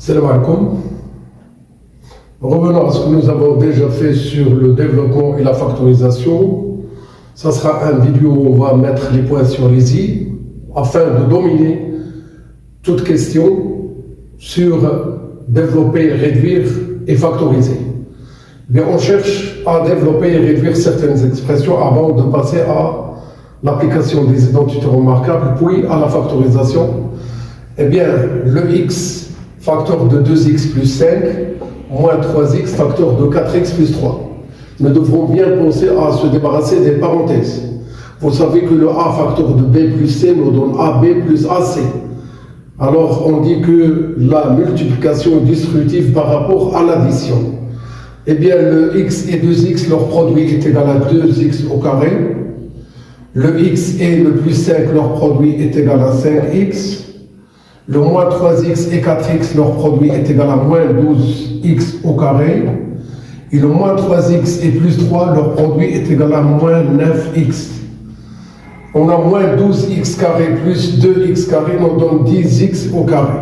Salam alaikum. Revenons à ce que nous avons déjà fait sur le développement et la factorisation. Ça sera une vidéo où on va mettre les points sur les i afin de dominer toute question sur développer, réduire et factoriser. Bien, on cherche à développer et réduire certaines expressions avant de passer à l'application des identités remarquables, puis à la factorisation. Eh bien, le x facteur de 2x plus 5 moins 3x facteur de 4x plus 3. Nous devrons bien penser à se débarrasser des parenthèses. Vous savez que le a facteur de b plus c nous donne ab plus ac. Alors on dit que la multiplication est distributive par rapport à l'addition. Eh bien, le x et 2x, leur produit est égal à 2x au carré. Le x et le plus 5, leur produit est égal à 5x. Le moins 3x et 4x, leur produit est égal à moins 12x au carré. Et le moins 3x et plus 3, leur produit est égal à moins 9x. On a moins 12x carré plus 2x carré nous donne 10x au carré.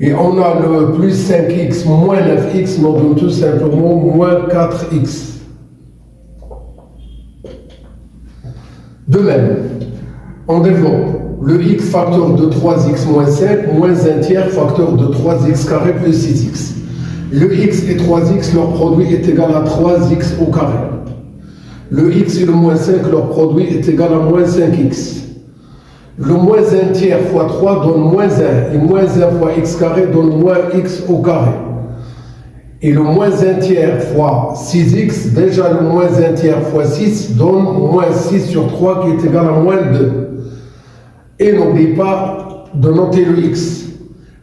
Et on a le plus 5x moins 9x nous donne tout simplement moins 4x. De même, on développe le x facteur de 3x moins 5 moins un tiers facteur de 3x carré plus 6x. Le x et 3x, leur produit est égal à 3x au carré. Le x et le moins 5, leur produit est égal à moins 5x. Le moins 1 tiers fois 3 donne moins 1. Et moins 1 fois x carré donne moins x au carré. Et le moins 1 tiers fois 6x, déjà le moins 1 tiers fois 6 donne moins 6 sur 3 qui est égal à moins 2. Et n'oublie pas de noter le x.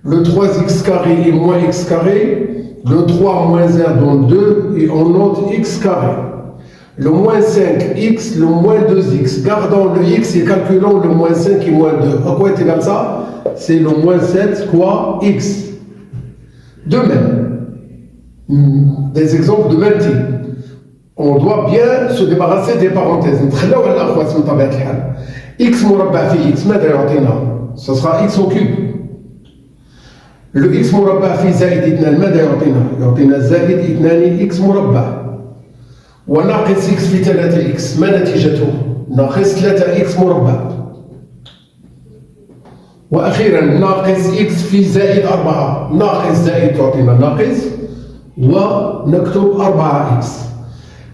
Le 3x carré et moins x carré, le 3 moins 1 donne 2 et on note x carré. Le moins 5x, le moins 2x. Gardons le x et calculons le moins 5 et moins 2. À quoi est égal ça? C'est le moins 7 quoi x. De même, des exemples de même type. On doit bien se débarrasser des parenthèses. x مربع في x ماذا يعطينا؟ ce sera x au cube. Le x مربع في زائد 2 ماذا يعطينا؟ يعطينا زائد 2 x مربع. وناقص x في 3x ما نتيجته؟ ناقص 3x مربع. وأخيرا ناقص x في زائد 4 ناقص زائد تعطينا ناقص ونكتب 4x.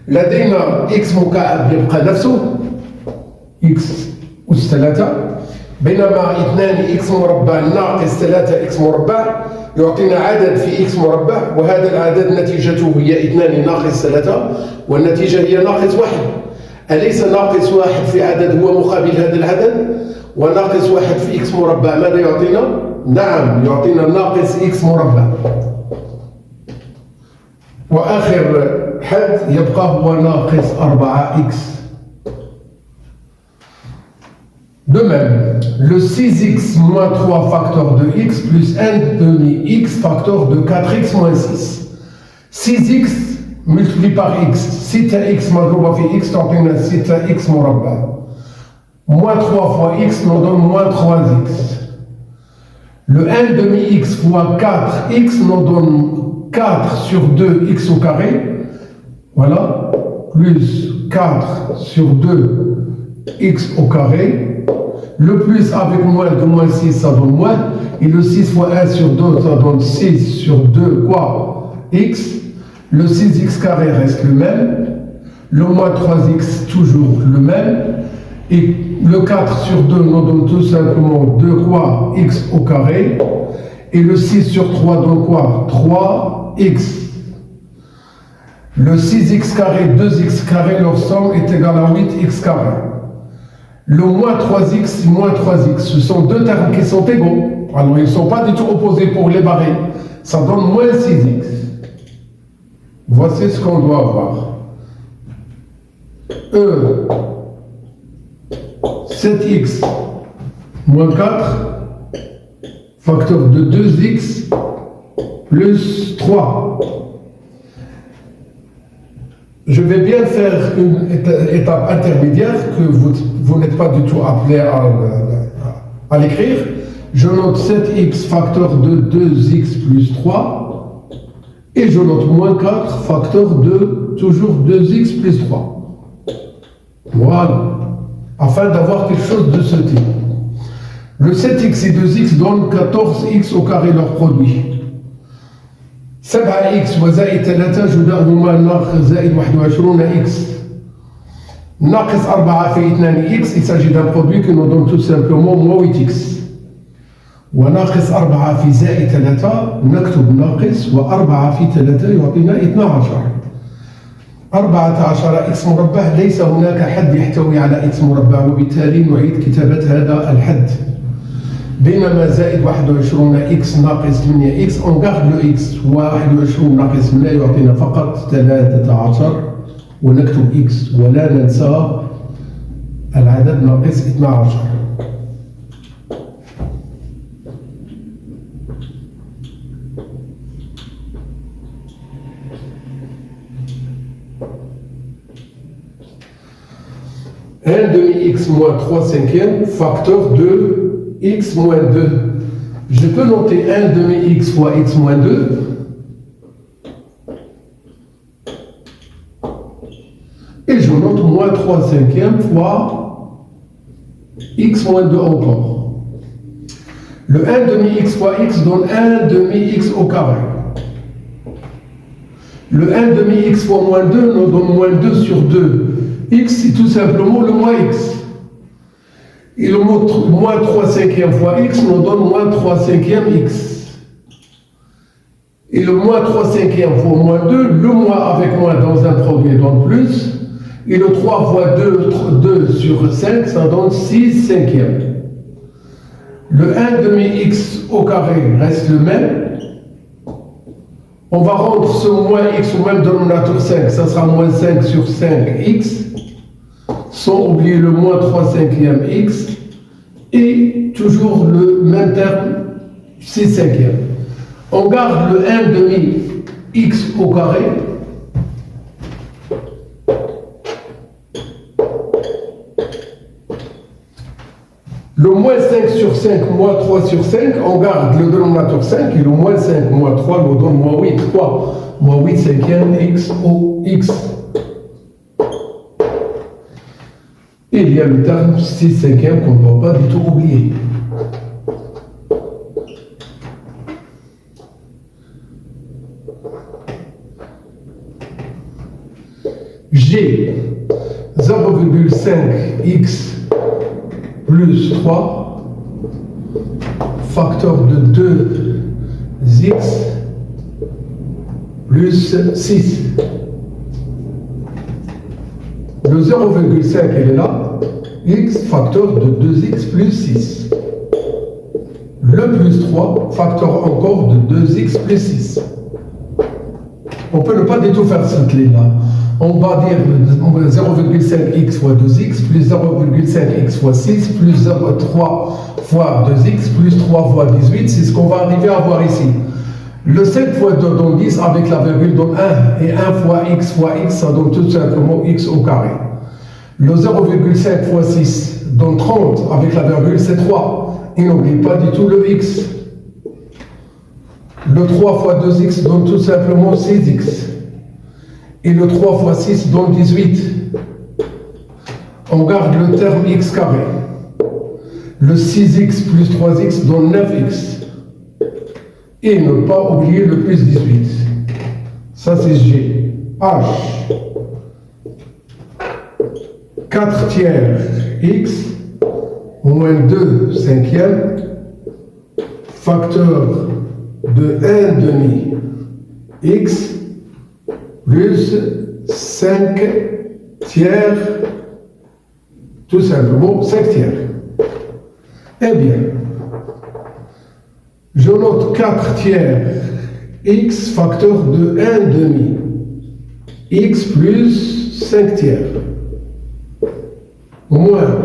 لدينا x مكعب يبقى نفسه x أس 3 بينما 2x مربع ناقص 3x مربع يعطينا عدد في x مربع وهذا العدد نتيجته هي 2 ناقص 3 والنتيجة هي ناقص 1. أليس ناقص 1 في عدد هو مقابل هذا العدد؟ وناقص 1 في x مربع ماذا يعطينا؟ نعم يعطينا ناقص x مربع. وآخر حد يبقى هو ناقص 4x. De même, le 6x moins 3 facteur de x plus 1 demi-x facteur de 4x moins 6. 6x multiplié par x, 6x مضروبة في x تعطينا 6x مربع. Moins 3 fois x nous donne moins 3x. Le 1 demi-x fois 4x nous donne 4 sur 2x au carré. Voilà, plus 4 sur 2x au carré. Le plus avec moins de moins 6, ça donne moins. Et le 6 fois 1 sur 2, ça donne 6 sur 2, quoi? X. Le 6x carré reste le même. Le moins 3x, toujours le même. Et le 4 sur 2 nous donne tout simplement 2, quoi? X au carré. Et le 6 sur 3 donne quoi? 3x. Le 6x carré, 2x carré, leur somme est égale à 8x carré. Le moins 3x, moins 3x, ce sont deux termes qui sont égaux. Alors ils ne sont pas du tout opposés pour les barrer. Ça donne moins 6x. Voici ce qu'on doit avoir. 7x moins 4, facteur de 2x plus 3. Je vais bien faire une étape intermédiaire que vous n'êtes pas du tout appelé à l'écrire, Je note 7x facteur de 2x plus 3. Et je note moins 4 facteur de toujours 2x plus 3. Voilà. Afin d'avoir quelque chose de ce type. Le 7x et 2x donnent 14x au carré leur produit. 7x وزائد 3 جداهما ناقص زائد 21x. ناقص 4 في 2x, il s'agit d'un produit qui nous donne tout simplement moins 8x. وناقص 4 في زائد 3 نكتب ناقص و4 في 3 يعطينا 12. 14 x مربع ليس هناك حد يحتوي على x مربع وبالتالي نعيد كتابة هذا الحد. بينما زائد 21 x ناقص 8 x on garde le x 21 ناقص 8 يعطينا فقط 13 ونكتب x ولا ننسى العدد ناقص 12. Un demi-x moins 3 cinquièmes, facteur de x moins 2. Je peux noter 1 demi-x fois x moins 2. Et je note moins 3 cinquièmes fois x moins 2 encore. Le 1 demi-x fois x donne 1 demi-x au carré. Le 1 demi-x fois moins 2 nous donne moins 2 sur 2. X, c'est tout simplement le moins x. Et le moins 3 cinquièmes fois x nous donne moins 3 cinquièmes x. Et le moins 3 cinquièmes fois moins 2, le moins avec moins dans un produit donne plus. Et le 3 fois 2 sur 5, ça donne 6 cinquièmes. Le 1 demi-x au carré reste le même. On va rendre ce moins x au même dénominateur 5, ça sera moins 5 sur 5x. Sans oublier le moins 3 cinquièmes x, et toujours le même terme, 6 cinquièmes. On garde le 1 demi x au carré, le moins 5 sur 5, moins 3 sur 5, on garde le dénominateur 5, et le moins 5, moins 3 nous donne moins 8, 3, moins 8 cinquièmes x au x. Et il y a le terme 6 cinquièmes qu'on ne doit pas du tout oublier. G 0,5x plus 3 facteur de 2x plus 6. Le 0,5 il est là, x facteur de 2x plus 6. Le plus 3 facteur encore de 2x plus 6. On peut ne pas du tout faire cette ligne-là. On va dire 0,5x fois 2x plus 0,5x fois 6 plus 3 fois 2x plus 3 fois 18. C'est ce qu'on va arriver à voir ici. Le 7 fois 2 donne 10 avec la virgule donne 1. Et 1 fois x, ça donne tout simplement x au carré. Le 0,5 fois 6 donne 30 avec la virgule c'est 3. Et n'oublie pas du tout le x. Le 3 fois 2x donne tout simplement 6x. Et le 3 fois 6 donne 18. On garde le terme x carré. Le 6x plus 3x donne 9x. Et ne pas oublier le plus 18. Ça c'est G. H. 4 tiers x moins 2 cinquièmes facteur de 1 demi x plus 5 tiers, tout simplement 5 tiers. Eh bien, je note 4 tiers x facteur de 1 demi x plus 5 tiers moins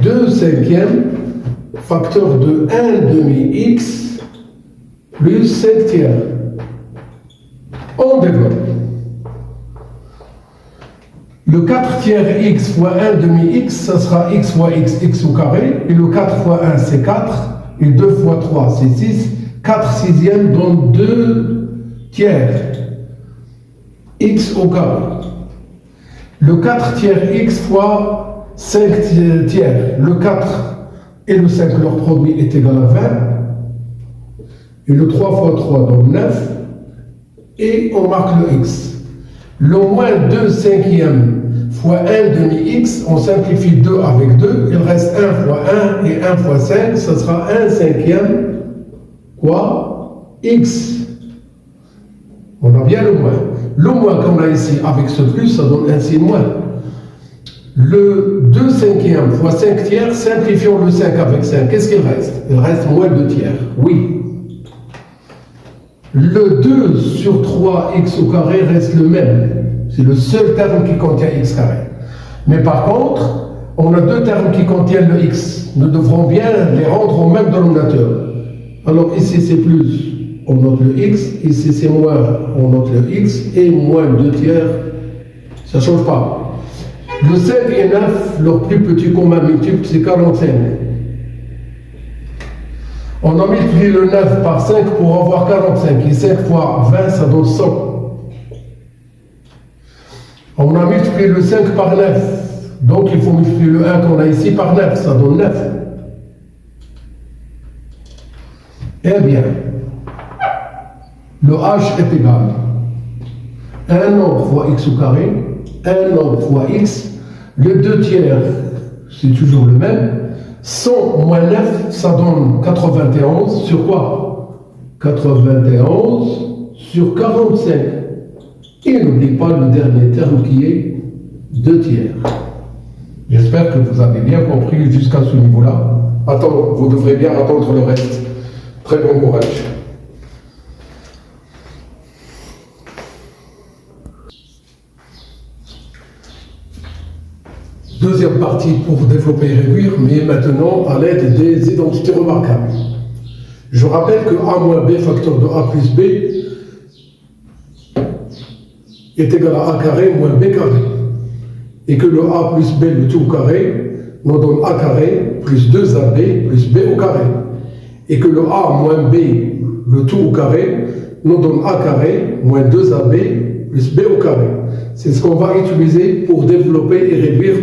2 cinquièmes facteur de 1 demi x plus 5 tiers. On développe. Le 4 tiers x fois 1 demi x, ça sera x fois x, x au carré. Et le 4 fois 1, c'est 4. Et 2 fois 3, c'est 6. 4 sixièmes donne 2 tiers. X au carré. Le 4 tiers x fois 5 tiers. Le 4 et le 5, leur produit est égal à 20. Et le 3 fois 3 donne 9. Et on marque le x. Le moins 2 cinquièmes fois 1 demi-x, on simplifie 2 avec 2, il reste 1 fois 1 et 1 fois 5, ça sera 1 cinquième quoi x. On a bien le moins. Le moins qu'on a ici avec ce plus, ça donne ainsi moins. Le 2 cinquièmes fois 5 tiers, simplifions le 5 avec 5, qu'est-ce qu'il reste? Il reste moins 2 tiers, oui. Le 2 sur 3x au carré reste le même. C'est le seul terme qui contient x carré. Mais par contre, on a deux termes qui contiennent le x. Nous devrons bien les rendre au même dénominateur. Alors ici c'est plus, on note le x. Ici c'est moins, on note le x. Et moins 2 tiers, ça ne change pas. Le 5 et 9, leur plus petit commun multiple, c'est 45. On a multiplié le 9 par 5 pour avoir 45. Et 5 fois 20, ça donne 100. On a multiplié le 5 par 9. Donc il faut multiplier le 1 qu'on a ici par 9. Ça donne 9. Eh bien, le h est égal à 1 nombre fois x au carré, 1 nombre fois x. Le 2 tiers, c'est toujours le même. 100 moins 9, ça donne 91 sur quoi? 91 sur 45. Et n'oublie pas le dernier terme qui est 2 tiers. J'espère que vous avez bien compris jusqu'à ce niveau-là. Attends, vous devrez bien attendre le reste. Très bon courage. Deuxième partie pour développer et réduire, mais maintenant à l'aide des identités remarquables. Je rappelle que a moins b facteur de a plus b est égal à a carré moins b carré. Et que le a plus b, le tout au carré, nous donne a carré plus 2ab plus b au carré. Et que le a moins b, le tout au carré, nous donne a carré moins 2ab plus b au carré. C'est ce qu'on va utiliser pour développer et réduire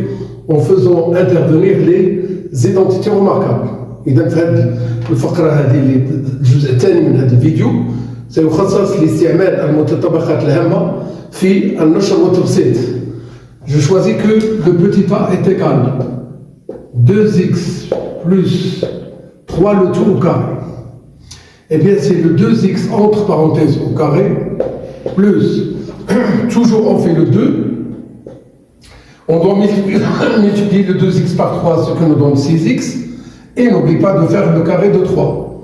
en faisant intervenir les identités remarquables. إذا في هذه الفقرة هذه الجزء الثاني من هذا الفيديو سيخصص لاستعمال المتطابقات الهامة في النشر والتبسيط. Je choisis que le petit a est égal 2x plus 3 le tout au carré. Eh bien c'est le 2x entre parenthèses au carré plus, toujours on fait le 2. On doit multiplier le 2x par 3, ce qui nous donne 6x. Et n'oublie pas de faire le carré de 3.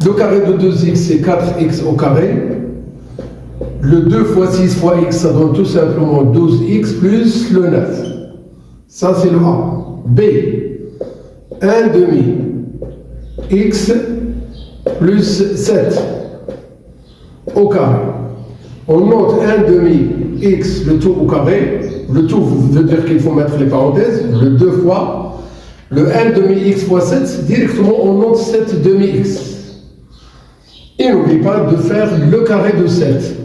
Le carré de 2x, c'est 4x au carré. Le 2 fois 6 fois x, ça donne tout simplement 12x plus le 9. Ça, c'est le A. B, 1 demi x plus 7 au carré. On note 1 demi x, le tout au carré. Le tout veut dire qu'il faut mettre les parenthèses. Le 2 fois. Le 1 demi x fois 7, directement on note 7 demi x. Et n'oublie pas de faire le carré de 7.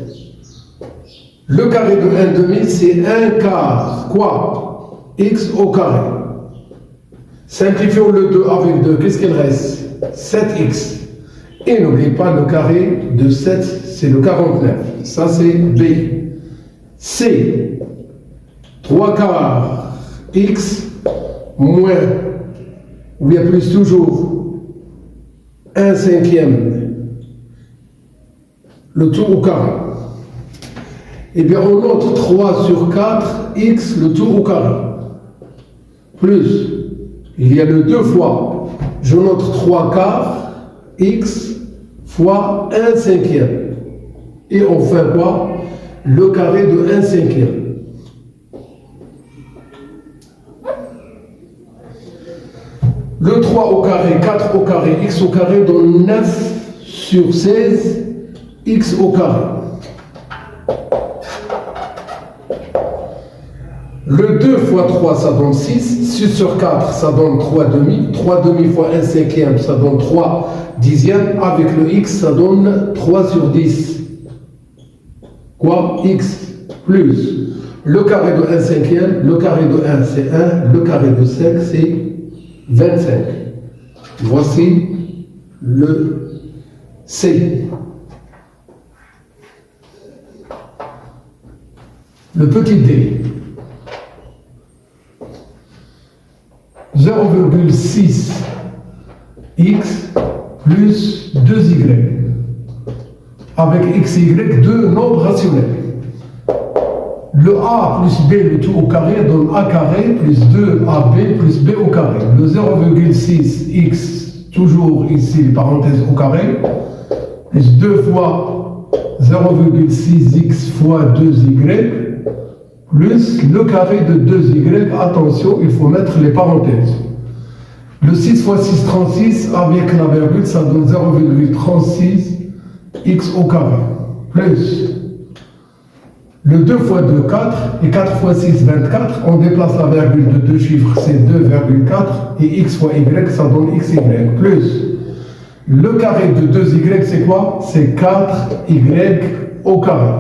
Le carré de 1 demi, c'est 1 quart. Quoi? X au carré. Simplifions le 2 avec 2. Qu'est-ce qu'il reste? 7x. Et n'oublie pas le carré de 7, c'est le 49. Ça, c'est B. C. 3 quarts x moins, ou bien plus toujours, 1 cinquième, le tout au carré. Eh bien, on note 3 sur 4, x, le tout au carré. Plus, il y a le 2 fois, je note 3 quarts, x, fois 1 cinquième. Et on fait quoi? Le carré de 1 cinquième. Le 3 au carré, 4 au carré, x au carré donne 9 sur 16, x au carré. Le 2 fois 3, ça donne 6. 6 sur 4, ça donne 3 demi. 3 demi fois 1 cinquième, ça donne 3 dixièmes. Avec le x, ça donne 3 sur 10. Quoi? X plus le carré de 1 cinquième. Le carré de 1, c'est 1. Le carré de 5, c'est 25. Voici le C. Le petit d. 0,6 x plus 2y. Avec x et y, deux nombres rationnels. Le a plus b, le tout au carré, donne a carré plus 2ab plus b au carré. Le 0,6 x, toujours ici, parenthèse au carré, plus 2 fois 0,6x fois 2y, plus le carré de 2y, attention, il faut mettre les parenthèses. Le 6 fois 6, 36, avec la virgule, ça donne 0,36x au carré, plus le 2 fois 2, 4, et 4 fois 6, 24, on déplace la virgule de deux chiffres, c'est 2,4, et x fois y, ça donne xy, plus le carré de 2y, c'est quoi? C'est 4y au carré.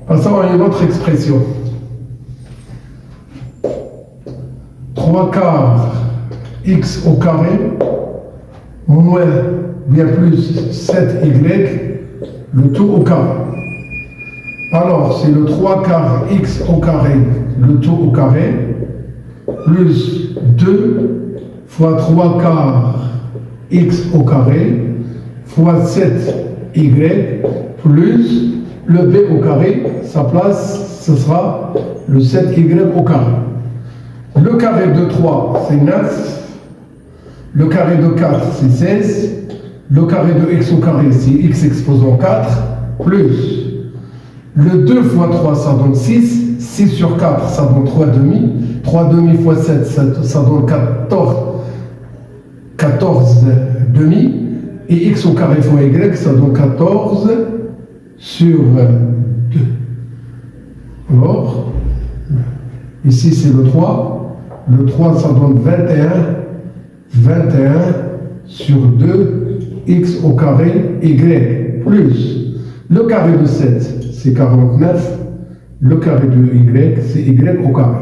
Passons à une autre expression. 3 quarts x au carré moins bien plus 7y, le tout au carré. Alors, c'est le 3 quarts x au carré, le tout au carré, plus 2 fois 3 quarts x au carré, fois 7y, plus le b au carré, sa place, ce sera le 7y au carré. Le carré de 3, c'est 9. Le carré de 4, c'est 16. Le carré de x au carré, c'est x exposant 4. Plus le 2 fois 3, ça donne 6. 6 sur 4, ça donne 3 demi. 3 demi fois 7, ça donne 14 demi. Et x au carré fois y, ça donne 14 sur 2. Alors, ici c'est le 3. Le 3, ça donne 21. 21 sur 2, x au carré, y, plus le carré de 7, c'est 49. Le carré de y, c'est y au carré.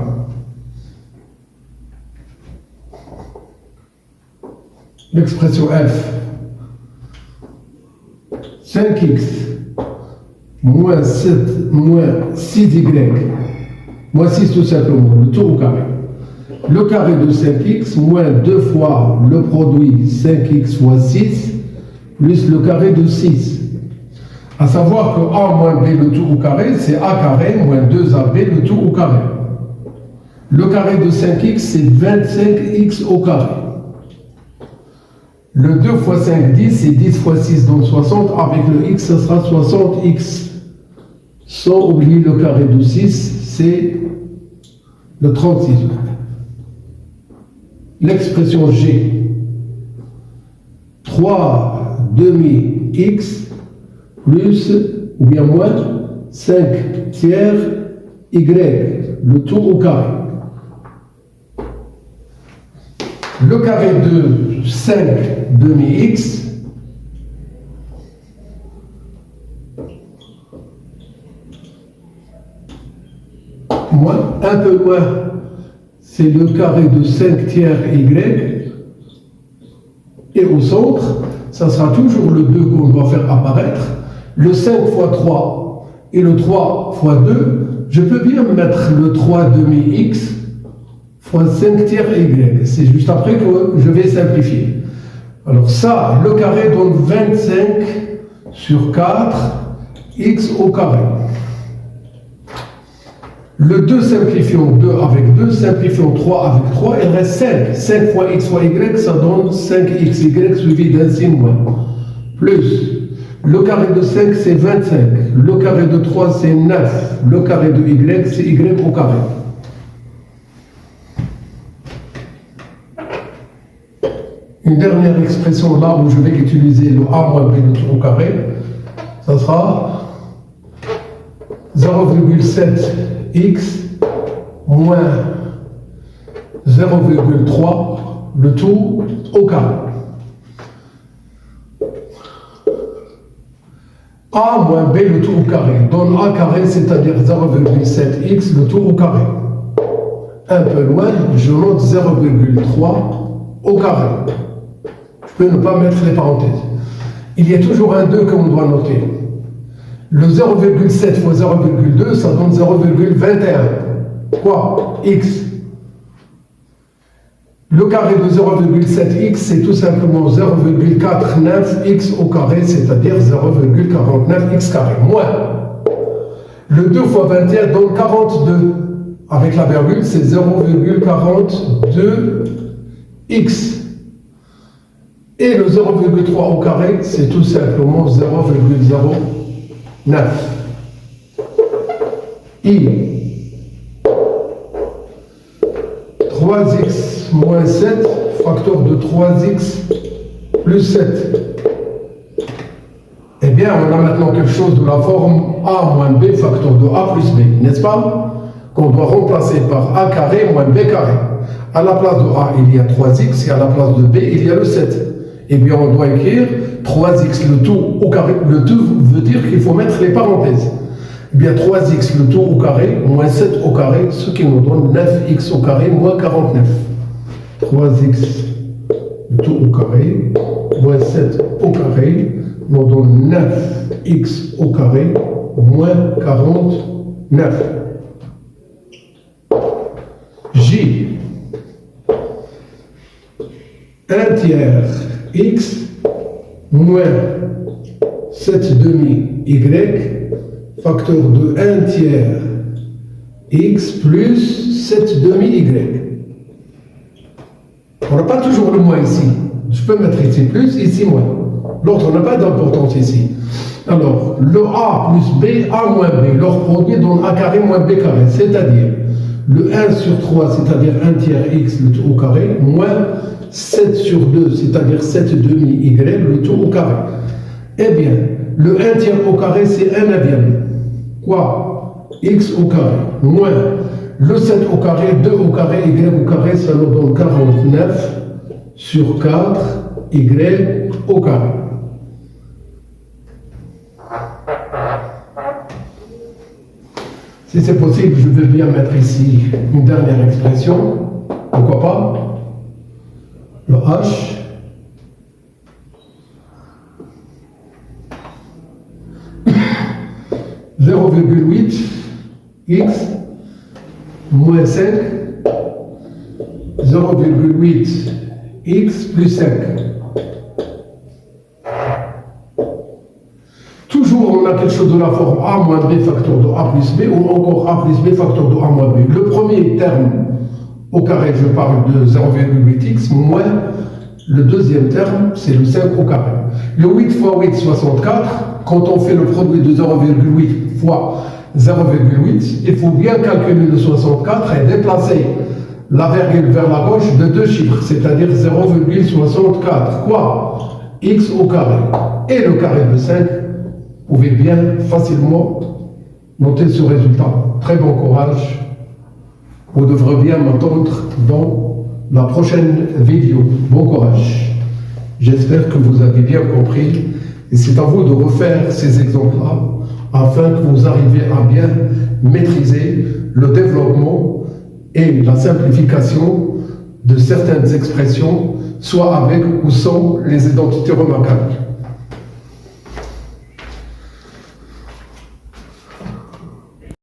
L'expression f. 5x moins 7 moins 6y moins 6 tout simplement, le tout au carré. Le carré de 5x moins 2 fois le produit 5x fois 6 plus le carré de 6. À savoir que a moins b le tout au carré, c'est a carré moins 2ab le tout au carré. Le carré de 5x, c'est 25x au carré. Le 2 fois 5, 10, c'est 10 fois 6, donc 60. Avec le x, ce sera 60x. Sans oublier le carré de 6, c'est le 36. L'expression g. 3 demi x plus ou bien moins 5 tiers y, le tout au carré. Le carré de 5 demi x moins, un peu moins, c'est le carré de 5 tiers y, et au centre, ça sera toujours le 2 qu'on doit faire apparaître. Le 5 fois 3 et le 3 fois 2, je peux bien mettre le 3 demi x fois 5 tiers y. C'est juste après que je vais simplifier. Alors ça, le carré donne 25 sur 4 x au carré. Le 2 simplifions 2 avec 2, simplifions 3 avec 3, il reste 5. 5 fois x fois y, ça donne 5xy suivi d'un signe moins. Plus, le carré de 5, c'est 25. Le carré de 3, c'est 9. Le carré de y, c'est y au carré. Une dernière expression là où je vais utiliser le a moins b le tout au carré, ça sera 0,7x moins 0,3, le tout au carré. A moins B, le tout au carré, donne A carré, c'est-à-dire 0,7x, le tout au carré. Un peu loin, je note 0,3 au carré. Je peux ne pas mettre les parenthèses. Il y a toujours un 2 qu'on doit noter. Le 0,7 fois 0,2, ça donne 0,21. Quoi? X. Le carré de 0,7x, c'est tout simplement 0,49x au carré, c'est-à-dire 0,49x carré. Moins. Le 2 fois 21 donne 42. Avec la virgule, c'est 0,42x. Et le 0,3 au carré, c'est tout simplement 0,09. I. 3x moins 7, facteur de 3x plus 7. Eh bien, on a maintenant quelque chose de la forme a moins b, facteur de a plus b, n'est-ce pas? Qu'on doit remplacer par a carré moins b carré. À la place de a, il y a 3x, et à la place de b, il y a le 7. Eh bien, on doit écrire 3x le tout au carré. Le tout veut dire qu'il faut mettre les parenthèses. Eh bien, 3x le tout au carré, moins 7 au carré, ce qui nous donne 9x au carré, moins 49. 3x le tout au carré, moins 7 au carré, nous donne 9x au carré, moins 49. J. 1 tiers x moins 7 demi y, facteur de 1 tiers x plus 7 demi y. On n'a pas toujours le moins ici. Je peux mettre ici plus, ici moins. L'autre n'a pas d'importance ici. Alors, le a plus b, a moins b, leur produit donne a carré moins b carré, c'est-à-dire le 1 sur 3, c'est-à-dire 1 tiers x, le tout au carré, moins 7 sur 2, c'est-à-dire 7 demi y, le tout au carré. Eh bien, le 1 tiers au carré, c'est 1 neuvième. Quoi? X au carré, moins le 7 au carré, 2 au carré, y au carré, ça nous donne 49 sur 4, y au carré. Si c'est possible, je vais bien mettre ici une dernière expression. Pourquoi pas? Le h. « 0,8 x moins 5, 0,8 x plus 5. Toujours on a quelque chose de la forme a moins b facteur de a plus b ou encore a plus b facteur de a moins b. Le premier terme au carré, je parle de 0,8x moins le deuxième terme, c'est le 5 au carré. Le 8 fois 8, 64. Quand on fait le produit de 0,8 fois 0,8, il faut bien calculer le 64 et déplacer la virgule vers la gauche de 2 chiffres, c'est-à-dire 0,64. Quoi? X au carré. Et le carré de 5, vous pouvez bien facilement noter ce résultat. Très bon courage. Vous devrez bien m'entendre dans la prochaine vidéo. Bon courage. J'espère que vous avez bien compris. Et c'est à vous de refaire ces exemples-là afin que vous arriviez à bien maîtriser le développement et la simplification de certaines expressions, soit avec ou sans les identités remarquables.